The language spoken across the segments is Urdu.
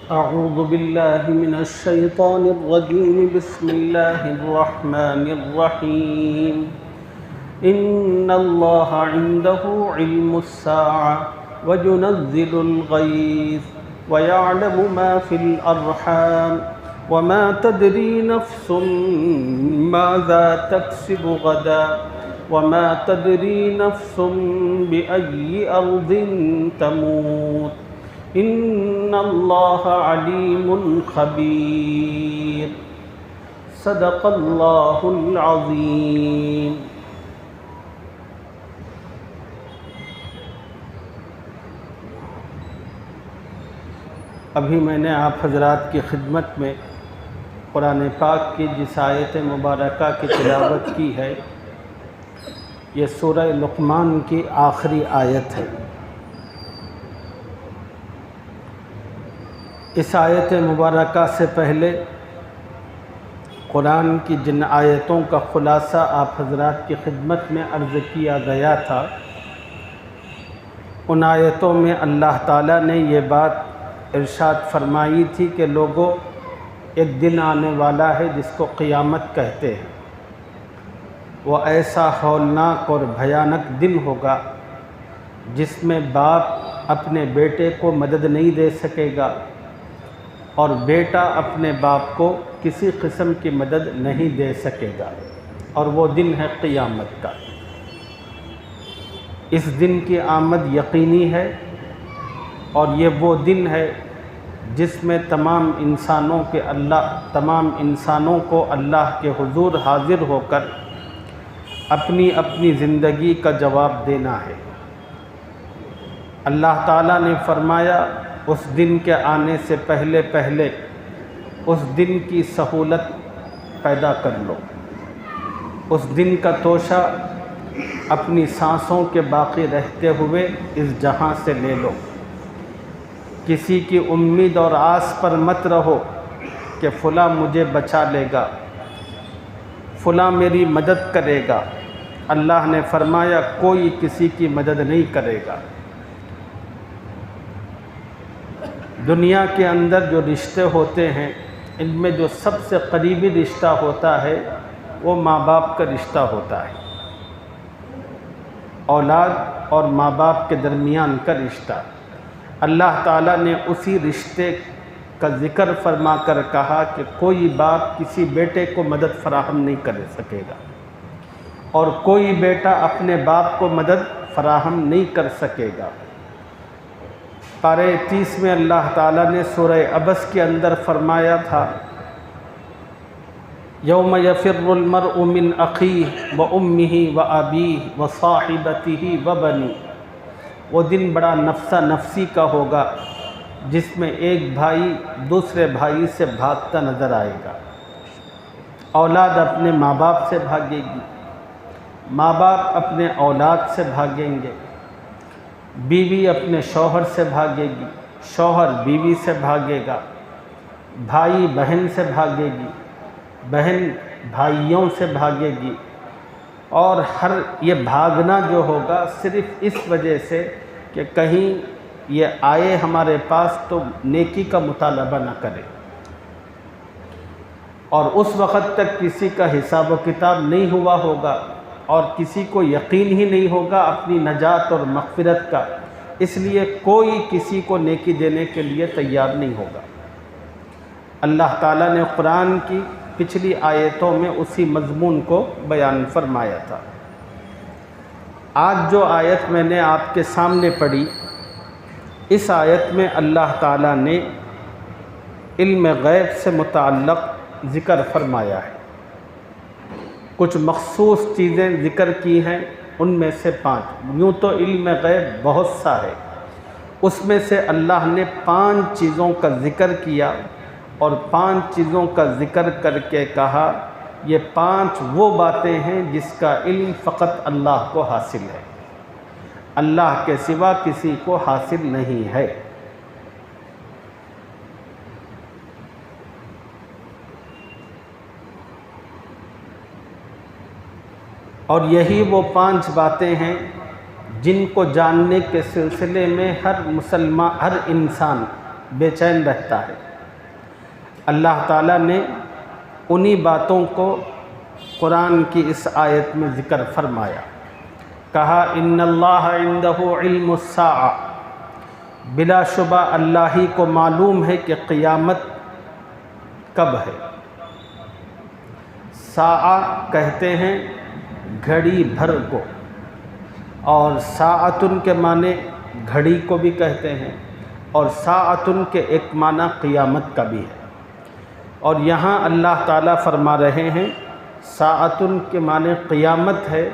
أعوذ بالله من الشيطان الرجيم. بسم الله الرحمن الرحيم. إن الله عنده علم الساعة وينزل الغيث ويعلم ما في الأرحام وما تدري نفس ماذا تكسب غدا وما تدري نفس بأي أرض تموت إن الله عليم خبير. صدق الله العظيم. ابھی میں نے آپ حضرات کی خدمت میں قرآن پاک کی جس آیت مبارکہ کی تلاوت کی ہے، یہ سورہ لقمان کی آخری آیت ہے. اس آیت مبارکہ سے پہلے قرآن کی جن آیتوں کا خلاصہ آپ حضرات کی خدمت میں عرض کیا گیا تھا، ان آیتوں میں اللہ تعالیٰ نے یہ بات ارشاد فرمائی تھی کہ لوگوں، ایک دن آنے والا ہے جس کو قیامت کہتے ہیں. وہ ایسا ہولناک اور بھیانک دن ہوگا جس میں باپ اپنے بیٹے کو مدد نہیں دے سکے گا اور بیٹا اپنے باپ کو کسی قسم کی مدد نہیں دے سکے گا، اور وہ دن ہے قیامت کا. اس دن کی آمد یقینی ہے، اور یہ وہ دن ہے جس میں تمام انسانوں کو اللہ کے حضور حاضر ہو کر اپنی اپنی زندگی کا جواب دینا ہے. اللہ تعالیٰ نے فرمایا اس دن کے آنے سے پہلے اس دن کی سہولت پیدا کر لو، اس دن کا توشہ اپنی سانسوں کے باقی رہتے ہوئے اس جہاں سے لے لو. کسی کی امید اور آس پر مت رہو کہ فلاں مجھے بچا لے گا، فلاں میری مدد کرے گا. اللہ نے فرمایا کوئی کسی کی مدد نہیں کرے گا. دنیا کے اندر جو رشتے ہوتے ہیں، ان میں جو سب سے قریبی رشتہ ہوتا ہے وہ ماں باپ کا رشتہ ہوتا ہے. اولاد اور ماں باپ کے درمیان کا رشتہ. اللہ تعالیٰ نے اسی رشتے کا ذکر فرما کر کہا کہ کوئی باپ کسی بیٹے کو مدد فراہم نہیں کر سکے گا، اور کوئی بیٹا اپنے باپ کو مدد فراہم نہیں کر سکے گا. پارہ 30 میں اللہ تعالیٰ نے سورہ عبس کے اندر فرمایا تھا، یوم یفر المرء من اخیہ وامہ وابیہ وصاحبتہ وبنیہ. وہ دن بڑا نفسا نفسی کا ہوگا جس میں ایک بھائی دوسرے بھائی سے بھاگتا نظر آئے گا. اولاد اپنے ماں باپ سے بھاگے گی، ماں باپ اپنے اولاد سے بھاگیں گے، بیوی اپنے شوہر سے بھاگے گی، شوہر بیوی سے بھاگے گا، بھائی بہن سے بھاگے گی، بہن بھائیوں سے بھاگے گی. اور یہ بھاگنا جو ہوگا صرف اس وجہ سے کہ کہیں یہ آئے ہمارے پاس تو نیکی کا مطالبہ نہ کرے، اور اس وقت تک کسی کا حساب و کتاب نہیں ہوا ہوگا اور کسی کو یقین ہی نہیں ہوگا اپنی نجات اور مغفرت کا. اس لیے کوئی کسی کو نیکی دینے کے لیے تیار نہیں ہوگا. اللہ تعالیٰ نے قرآن کی پچھلی آیتوں میں اسی مضمون کو بیان فرمایا تھا. آج جو آیت میں نے آپ کے سامنے پڑھی، اس آیت میں اللہ تعالیٰ نے علم غیب سے متعلق ذکر فرمایا ہے. کچھ مخصوص چیزیں ذکر کی ہیں، ان میں سے 5. یوں تو علم غیب بہت سا ہے، اس میں سے اللہ نے 5 چیزوں کا ذکر کیا، اور 5 چیزوں کا ذکر کر کے کہا یہ 5 وہ باتیں ہیں جس کا علم فقط اللہ کو حاصل ہے، اللہ کے سوا کسی کو حاصل نہیں ہے. اور یہی وہ 5 باتیں ہیں جن کو جاننے کے سلسلے میں ہر انسان بے چین رہتا ہے۔ اللہ تعالیٰ نے انہی باتوں کو قرآن کی اس آیت میں ذکر فرمایا، کہا ان اللہ عندہ علم الساعہ، بلا شبہ اللہ ہی کو معلوم ہے کہ قیامت کب ہے۔ ساعہ کہتے ہیں گھڑی بھر کو، اور ساعتن کے معنی گھڑی کو بھی کہتے ہیں، اور ساعتن کے ایک معنی قیامت کا بھی ہے۔ اور یہاں اللہ تعالیٰ فرما رہے ہیں ساعتن کے معنی قیامت ہے،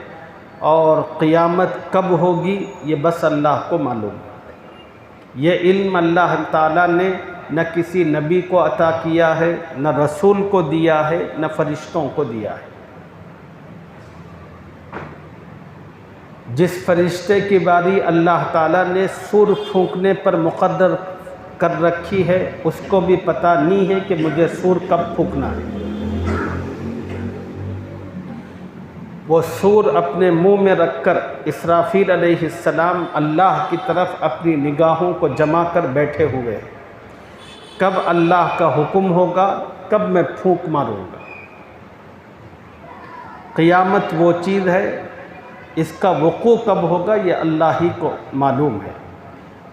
اور قیامت کب ہوگی یہ بس اللہ کو معلوم ہے۔ یہ علم اللہ تعالیٰ نے نہ کسی نبی کو عطا کیا ہے، نہ رسول کو دیا ہے، نہ فرشتوں کو دیا ہے۔ جس فرشتے کی باری اللہ تعالیٰ نے سور پھونکنے پر مقرر کر رکھی ہے، اس کو بھی پتہ نہیں ہے کہ مجھے سور کب پھونکنا ہے۔ وہ سور اپنے منہ میں رکھ کر اسرافیل علیہ السلام اللہ کی طرف اپنی نگاہوں کو جما کر بیٹھے ہوئے ہیں۔ کب اللہ کا حکم ہوگا، کب میں پھونک ماروں گا۔ قیامت وہ چیز ہے، اس کا وقوع کب ہوگا یہ اللہ ہی کو معلوم ہے۔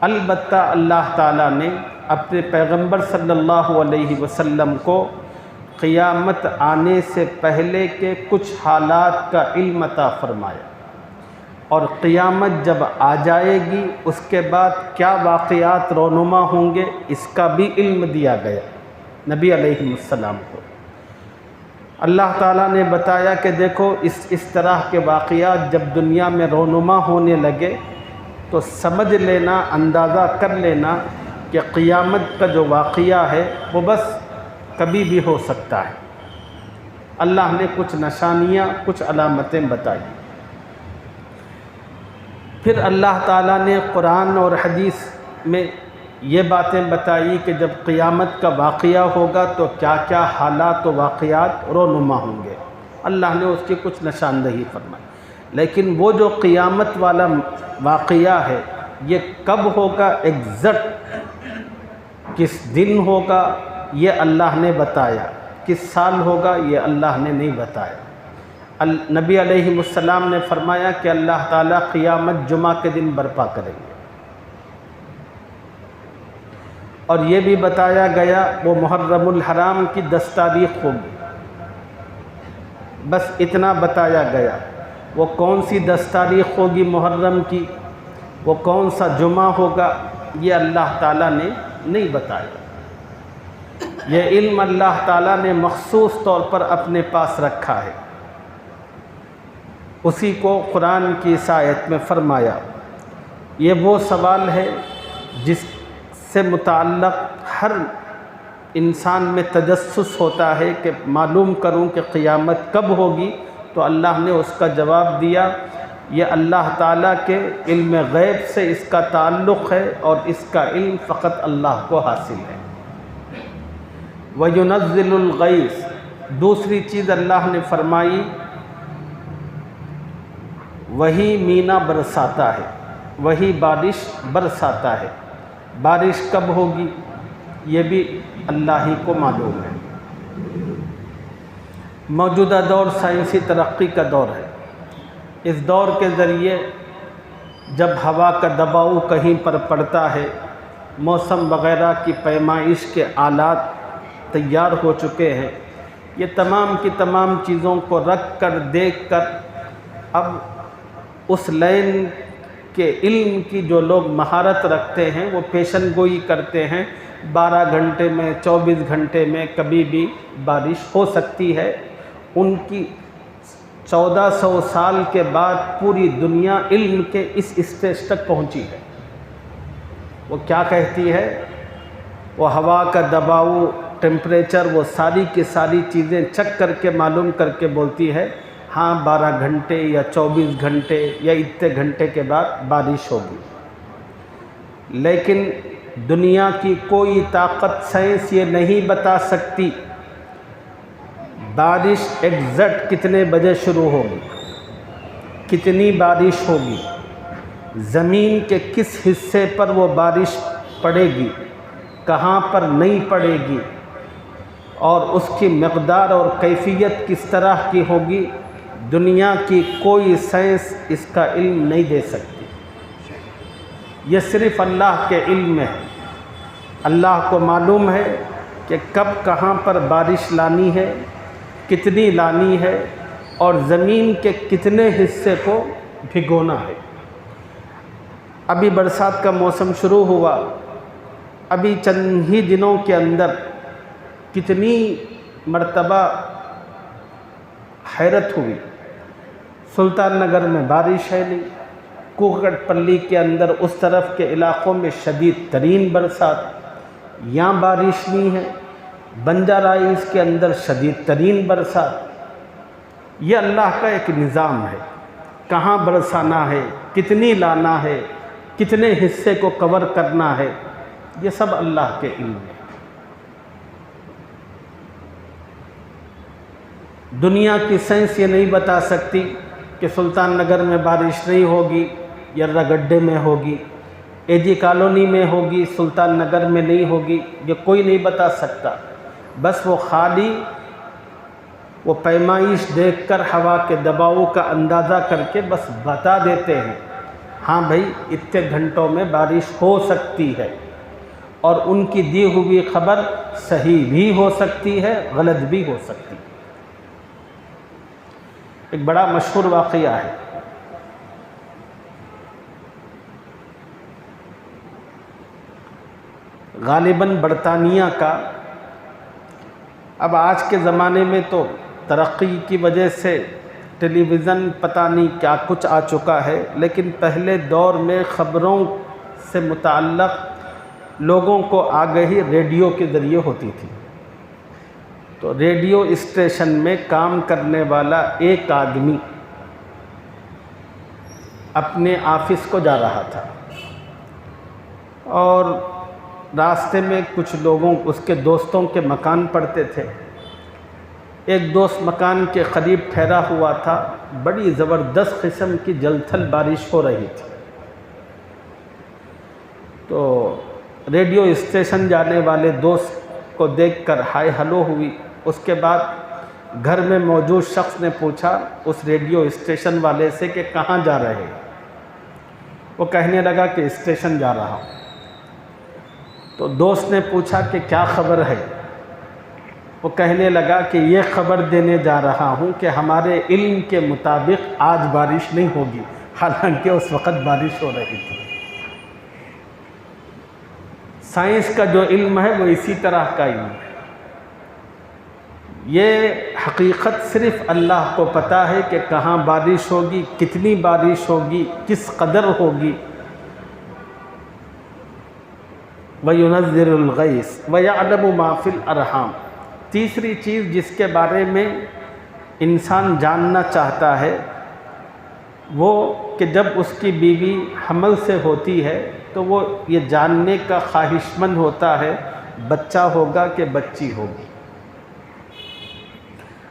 البتہ اللہ تعالیٰ نے اپنے پیغمبر صلی اللہ علیہ وسلم کو قیامت آنے سے پہلے کے کچھ حالات کا علم عطا فرمایا، اور قیامت جب آ جائے گی اس کے بعد کیا واقعات رونما ہوں گے اس کا بھی علم دیا گیا نبی علیہ السلام کو۔ اللہ تعالیٰ نے بتایا کہ دیکھو اس طرح کے واقعات جب دنیا میں رونما ہونے لگے تو سمجھ لینا، اندازہ کر لینا کہ قیامت کا جو واقعہ ہے وہ بس کبھی بھی ہو سکتا ہے۔ اللہ نے کچھ نشانیاں، کچھ علامتیں بتائی۔ پھر اللہ تعالیٰ نے قرآن اور حدیث میں یہ باتیں بتائی کہ جب قیامت کا واقعہ ہوگا تو کیا کیا حالات و واقعات رونما ہوں گے۔ اللہ نے اس کی کچھ نشاندہی فرمائی، لیکن وہ جو قیامت والا واقعہ ہے یہ کب ہوگا، ایگزیکٹ کس دن ہوگا یہ اللہ نے بتایا، کس سال ہوگا یہ اللہ نے نہیں بتایا۔ نبی علیہ السلام نے فرمایا کہ اللہ تعالیٰ قیامت جمعہ کے دن برپا کریں گے، اور یہ بھی بتایا گیا وہ محرم الحرام کی 10 تاریخ ہوگی۔ بس اتنا بتایا گیا۔ وہ کون سی 10 تاریخ ہوگی محرم کی، وہ کون سا جمعہ ہوگا یہ اللہ تعالیٰ نے نہیں بتایا۔ یہ علم اللہ تعالیٰ نے مخصوص طور پر اپنے پاس رکھا ہے، اسی کو قرآن کی اس آیت میں فرمایا۔ یہ وہ سوال ہے جس سے متعلق ہر انسان میں تجسس ہوتا ہے کہ معلوم کروں کہ قیامت کب ہوگی، تو اللہ نے اس کا جواب دیا۔ یہ اللہ تعالیٰ کے علم غیب سے اس کا تعلق ہے، اور اس کا علم فقط اللہ کو حاصل ہے۔ وَيُنَزِّلُ الْغَيْثَ، دوسری چیز اللہ نے فرمائی وہی مینا برساتا ہے، وہی بارش برساتا ہے۔ بارش کب ہوگی یہ بھی اللہ ہی کو معلوم ہے۔ موجودہ دور سائنسی ترقی کا دور ہے۔ اس دور کے ذریعے جب ہوا کا دباؤ کہیں پر پڑتا ہے، موسم وغیرہ کی پیمائش کے آلات تیار ہو چکے ہیں، یہ تمام کی تمام چیزوں کو رکھ کر دیکھ کر اب اس لائن کے علم کی جو لوگ مہارت رکھتے ہیں وہ پیشن گوئی کرتے ہیں 12 گھنٹے میں، 24 گھنٹے میں کبھی بھی بارش ہو سکتی ہے۔ ان کی 1400 سال کے بعد پوری دنیا علم کے اس اسٹیج تک پہنچی ہے۔ وہ کیا کہتی ہے؟ وہ ہوا کا دباؤ، ٹیمپریچر، وہ ساری کی ساری چیزیں چیک کر کے معلوم کر کے بولتی ہے ہاں 12 گھنٹے یا 24 گھنٹے یا اتنے گھنٹے کے بعد بارش ہوگی۔ لیکن دنیا کی کوئی طاقت، سائنس یہ نہیں بتا سکتی بارش ایگزیکٹ کتنے بجے شروع ہوگی، کتنی بارش ہوگی، زمین کے کس حصے پر وہ بارش پڑے گی، کہاں پر نہیں پڑے گی اور اس کی مقدار اور کیفیت کس طرح کی ہوگی، دنیا کی کوئی سائنس اس کا علم نہیں دے سکتی۔ یہ صرف اللہ کے علم میں ہے۔ اللہ کو معلوم ہے کہ کب کہاں پر بارش لانی ہے، کتنی لانی ہے، اور زمین کے کتنے حصے کو بھگونا ہے۔ ابھی برسات کا موسم شروع ہوا، ابھی چند ہی دنوں کے اندر کتنی مرتبہ حیرت ہوئی، سلطان نگر میں بارش ہے نہیں، کوکٹ پلی کے اندر اس طرف کے علاقوں میں شدید ترین برسات، یہاں بارش نہیں ہے، بنجارائز کے اندر شدید ترین برسات۔ یہ اللہ کا ایک نظام ہے، کہاں برسانا ہے، کتنی لانا ہے، کتنے حصے کو کور کرنا ہے، یہ سب اللہ کے علم ہے۔ دنیا کی سائنس یہ نہیں بتا سکتی کہ سلطان نگر میں بارش نہیں ہوگی، یرہ گڈھے میں ہوگی، اے جی کالونی میں ہوگی، سلطان نگر میں نہیں ہوگی، یہ کوئی نہیں بتا سکتا۔ بس وہ خالی وہ پیمائش دیکھ کر ہوا کے دباؤ کا اندازہ کر کے بس بتا دیتے ہیں، ہاں بھائی اتنے گھنٹوں میں بارش ہو سکتی ہے، اور ان کی دی ہوئی خبر صحیح بھی ہو سکتی ہے، غلط بھی ہو سکتی ہے۔ ایک بڑا مشہور واقعہ ہے، غالباً برطانیہ کا۔ اب آج کے زمانے میں تو ترقی کی وجہ سے ٹیلی ویژن پتہ نہیں کیا کچھ آ چکا ہے، لیکن پہلے دور میں خبروں سے متعلق لوگوں کو آگہی ریڈیو کے ذریعے ہوتی تھی۔ تو ریڈیو اسٹیشن میں کام کرنے والا ایک آدمی اپنے آفس کو جا رہا تھا، اور راستے میں کچھ لوگوں اس کے دوستوں کے مکان پڑتے تھے۔ ایک دوست مکان کے قریب ٹھہرا ہوا تھا، بڑی زبردست قسم کی جل تھل بارش ہو رہی تھی۔ تو ریڈیو اسٹیشن جانے والے دوست کو دیکھ کر ہائے ہلو ہوئی۔ اس کے بعد گھر میں موجود شخص نے پوچھا اس ریڈیو اسٹیشن والے سے کہ کہاں جا رہے ہیں؟ وہ کہنے لگا کہ اسٹیشن جا رہا ہوں۔ تو دوست نے پوچھا کہ کیا خبر ہے؟ وہ کہنے لگا کہ یہ خبر دینے جا رہا ہوں کہ ہمارے علم کے مطابق آج بارش نہیں ہوگی، حالانکہ اس وقت بارش ہو رہی تھی۔ سائنس کا جو علم ہے وہ اسی طرح کا علم ہے۔ یہ حقیقت صرف اللہ کو پتہ ہے کہ کہاں بارش ہوگی، کتنی بارش ہوگی، کس قدر ہوگی۔ وَيُنَزِّلُ الْغَيْثَ وَيَعْلَمُ مَا فِي الْأَرْحَامِ۔ تیسری چیز جس کے بارے میں انسان جاننا چاہتا ہے وہ کہ جب اس کی بیوی حمل سے ہوتی ہے تو وہ یہ جاننے کا خواہش مند ہوتا ہے بچہ ہوگا کہ بچی ہوگی۔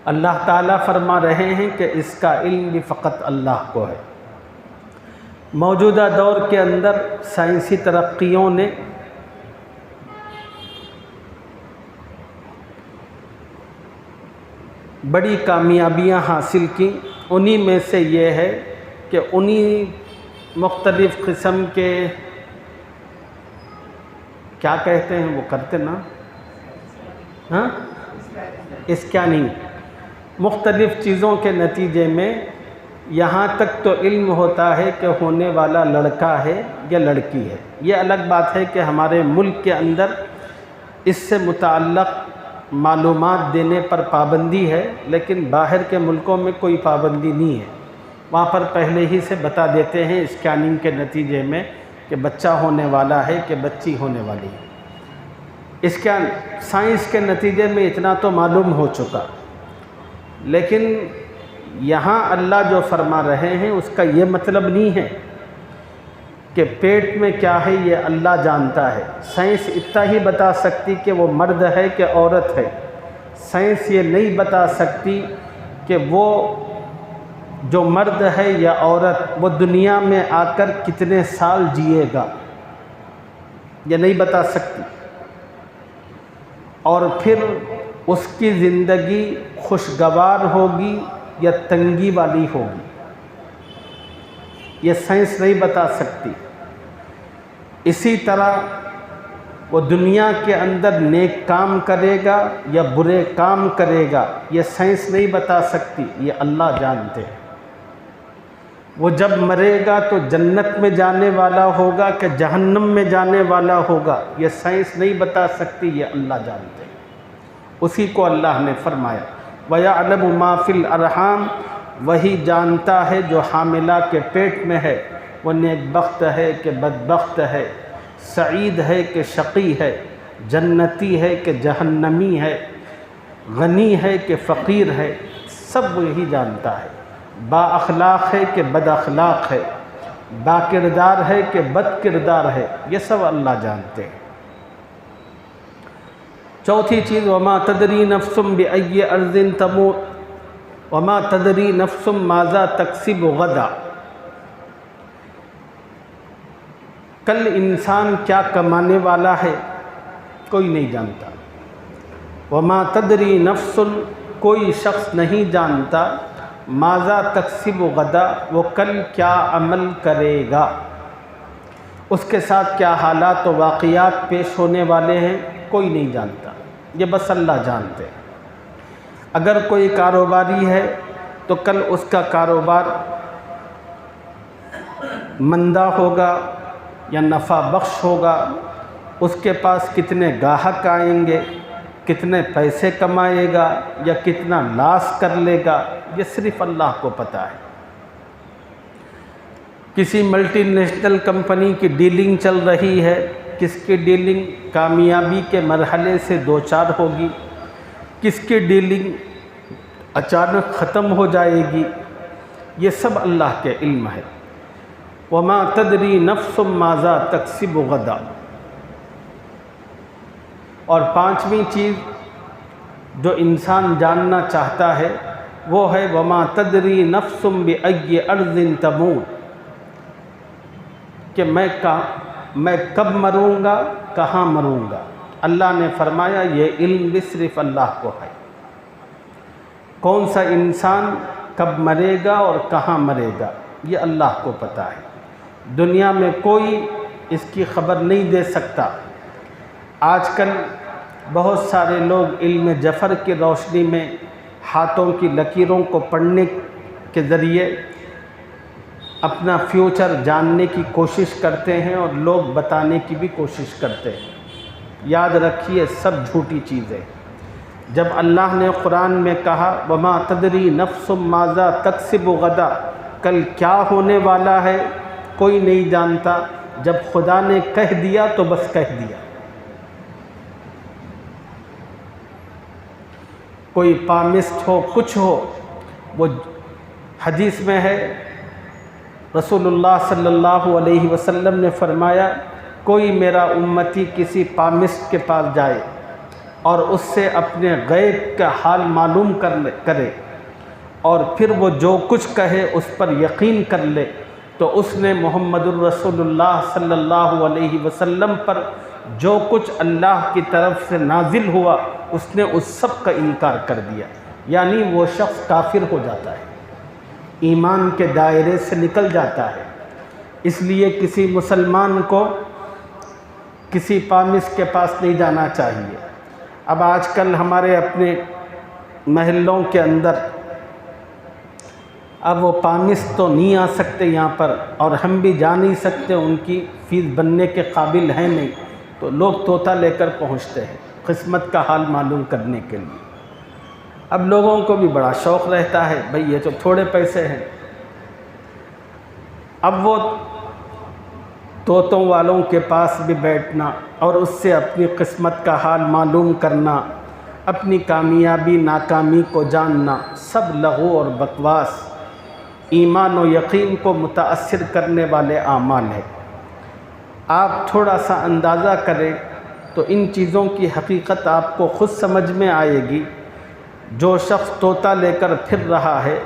اللہ تعالیٰ فرما رہے ہیں کہ اس کا علم بھی فقط اللہ کو ہے۔ موجودہ دور کے اندر سائنسی ترقیوں نے بڑی کامیابیاں حاصل کی، انہی میں سے یہ ہے کہ انہی مختلف قسم کے کیا کہتے ہیں وہ کرتے نا، ہاں اسکیننگ، مختلف چیزوں کے نتیجے میں یہاں تک تو علم ہوتا ہے کہ ہونے والا لڑکا ہے یا لڑکی ہے۔ یہ الگ بات ہے کہ ہمارے ملک کے اندر اس سے متعلق معلومات دینے پر پابندی ہے، لیکن باہر کے ملکوں میں کوئی پابندی نہیں ہے، وہاں پر پہلے ہی سے بتا دیتے ہیں اسکیننگ کے نتیجے میں کہ بچہ ہونے والا ہے کہ بچی ہونے والی ہے۔ سائنس کے نتیجے میں اتنا تو معلوم ہو چکا، لیکن یہاں اللہ جو فرما رہے ہیں اس کا یہ مطلب نہیں ہے کہ پیٹ میں کیا ہے یہ اللہ جانتا ہے۔ سائنس اتنا ہی بتا سکتی کہ وہ مرد ہے کہ عورت ہے، سائنس یہ نہیں بتا سکتی کہ وہ جو مرد ہے یا عورت وہ دنیا میں آ کر کتنے سال جیے گا، یہ نہیں بتا سکتی۔ اور پھر اس کی زندگی خوشگوار ہوگی یا تنگی والی ہوگی، یہ سائنس نہیں بتا سکتی۔ اسی طرح وہ دنیا کے اندر نیک کام کرے گا یا برے کام کرے گا، یہ سائنس نہیں بتا سکتی، یہ اللہ جانتے ہیں۔ وہ جب مرے گا تو جنت میں جانے والا ہوگا کہ جہنم میں جانے والا ہوگا، یہ سائنس نہیں بتا سکتی، یہ اللہ جانتے ہیں۔ اسی کو اللہ نے فرمایا وَيَعْلَمُ مَا فِي الْأَرْحَامِ، وہی جانتا ہے جو حاملہ کے پیٹ میں ہے، وہ نیک بخت ہے کہ بدبخت ہے، سعید ہے کہ شقی ہے، جنتی ہے کہ جہنمی ہے، غنی ہے کہ فقیر ہے، سب وہی جانتا ہے۔ با اخلاق ہے کہ بد اخلاق ہے، با کردار ہے کہ بد کردار ہے، یہ سب اللہ جانتے ہیں۔ چوتھی چیز وما تدری نفس بأی ارض تموت وما تدری نفس ماذا تکسب غدا، کل انسان کیا کمانے والا ہے کوئی نہیں جانتا۔ وما تدری نفس، کوئی شخص نہیں جانتا، ماذا تکسب غدا، وہ کل کیا عمل کرے گا، اس کے ساتھ کیا حالات و واقعات پیش ہونے والے ہیں کوئی نہیں جانتا، یہ بس اللہ جانتے ہیں۔ اگر کوئی کاروباری ہے تو کل اس کا کاروبار مندہ ہوگا یا نفع بخش ہوگا، اس کے پاس کتنے گاہک آئیں گے، کتنے پیسے کمائے گا یا کتنا لاس کر لے گا، یہ صرف اللہ کو پتہ ہے۔ کسی ملٹی نیشنل کمپنی کی ڈیلنگ چل رہی ہے، کس کی ڈیلنگ کامیابی کے مرحلے سے دوچار ہوگی، کس کی ڈیلنگ اچانک ختم ہو جائے گی، یہ سب اللہ کے علم ہے۔ وما تدری نفس ماذا تکسب غدا۔ اور پانچویں چیز جو انسان جاننا چاہتا ہے وہ ہے وما تدری نفس بأی ارض تموت، کہ میں کب مروں گا، کہاں مروں گا۔ اللہ نے فرمایا یہ علم بھی صرف اللہ کو ہے، کون سا انسان کب مرے گا اور کہاں مرے گا یہ اللہ کو پتہ ہے، دنیا میں کوئی اس کی خبر نہیں دے سکتا۔ آج کل بہت سارے لوگ علم جفر کی روشنی میں ہاتھوں کی لکیروں کو پڑھنے کے ذریعے اپنا فیوچر جاننے کی کوشش کرتے ہیں اور لوگ بتانے کی بھی کوشش کرتے ہیں۔ یاد رکھیے سب جھوٹی چیزیں۔ جب اللہ نے قرآن میں کہا وما تدری نفس ماذا تکسب غدا، کل کیا ہونے والا ہے کوئی نہیں جانتا، جب خدا نے کہہ دیا تو بس کہہ دیا۔ کوئی پامسٹ ہو کچھ ہو، وہ حدیث میں ہے رسول اللہ صلی اللہ علیہ وسلم نے فرمایا کوئی میرا امتی کسی پامسٹ کے پاس جائے اور اس سے اپنے غیب کا حال معلوم کرے اور پھر وہ جو کچھ کہے اس پر یقین کر لے، تو اس نے محمد الرسول اللہ صلی اللہ علیہ وسلم پر جو کچھ اللہ کی طرف سے نازل ہوا اس نے اس سب کا انکار کر دیا، یعنی وہ شخص کافر ہو جاتا ہے، ایمان کے دائرے سے نکل جاتا ہے۔ اس لیے کسی مسلمان کو کسی پامس کے پاس نہیں جانا چاہیے۔ اب آج کل ہمارے اپنے محلوں کے اندر اب وہ پامس تو نہیں آ سکتے یہاں پر، اور ہم بھی جا نہیں سکتے، ان کی فیس بننے کے قابل ہیں نہیں، تو لوگ طوطا لے کر پہنچتے ہیں قسمت کا حال معلوم کرنے کے لیے۔ اب لوگوں کو بھی بڑا شوق رہتا ہے، بھئی یہ تو تھوڑے پیسے ہیں۔ اب وہ طوطوں والوں کے پاس بھی بیٹھنا اور اس سے اپنی قسمت کا حال معلوم کرنا، اپنی کامیابی ناکامی کو جاننا، سب لغو اور بکواس، ایمان و یقین کو متاثر کرنے والے اعمال ہیں۔ آپ تھوڑا سا اندازہ کریں تو ان چیزوں کی حقیقت آپ کو خود سمجھ میں آئے گی۔ جو شخص طوطا لے کر پھر رہا ہے،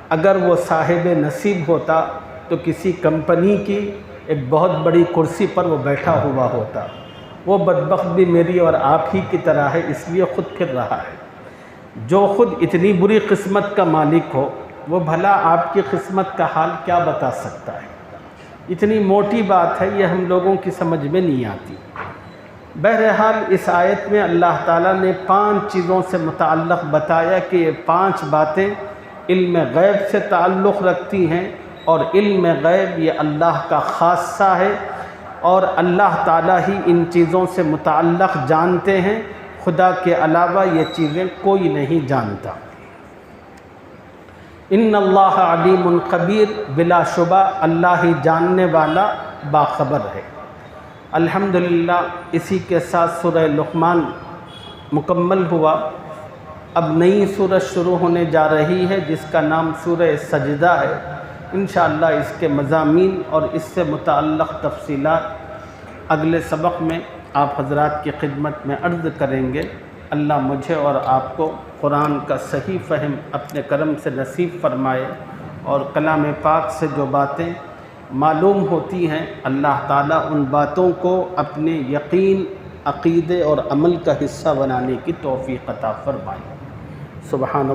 اگر وہ صاحب نصیب ہوتا تو کسی کمپنی کی ایک بہت بڑی کرسی پر وہ بیٹھا ہوا ہوتا، وہ بدبخت بھی میری اور آپ ہی کی طرح ہے، اس لیے خود پھر رہا ہے۔ جو خود اتنی بری قسمت کا مالک ہو، وہ بھلا آپ کی قسمت کا حال کیا بتا سکتا ہے؟ اتنی موٹی بات ہے، یہ ہم لوگوں کی سمجھ میں نہیں آتی۔ بہرحال اس آیت میں اللہ تعالیٰ نے 5 چیزوں سے متعلق بتایا کہ یہ 5 باتیں علم غیب سے تعلق رکھتی ہیں، اور علم غیب یہ اللہ کا خاصہ ہے، اور اللہ تعالیٰ ہی ان چیزوں سے متعلق جانتے ہیں، خدا کے علاوہ یہ چیزیں کوئی نہیں جانتا۔ ان اللہ علیم خبیر، بلا شبہ اللہ ہی جاننے والا باخبر ہے۔ الحمدللہ اسی کے ساتھ سورہ لقمان مکمل ہوا۔ اب نئی سورت شروع ہونے جا رہی ہے جس کا نام سورہ سجدہ ہے۔ انشاءاللہ اس کے مضامین اور اس سے متعلق تفصیلات اگلے سبق میں آپ حضرات کی خدمت میں عرض کریں گے۔ اللہ مجھے اور آپ کو قرآن کا صحیح فہم اپنے کرم سے نصیب فرمائے، اور کلام پاک سے جو باتیں معلوم ہوتی ہیں اللہ تعالیٰ ان باتوں کو اپنے یقین، عقیدے اور عمل کا حصہ بنانے کی توفیق عطا فرمائے۔ سبحان اللہ۔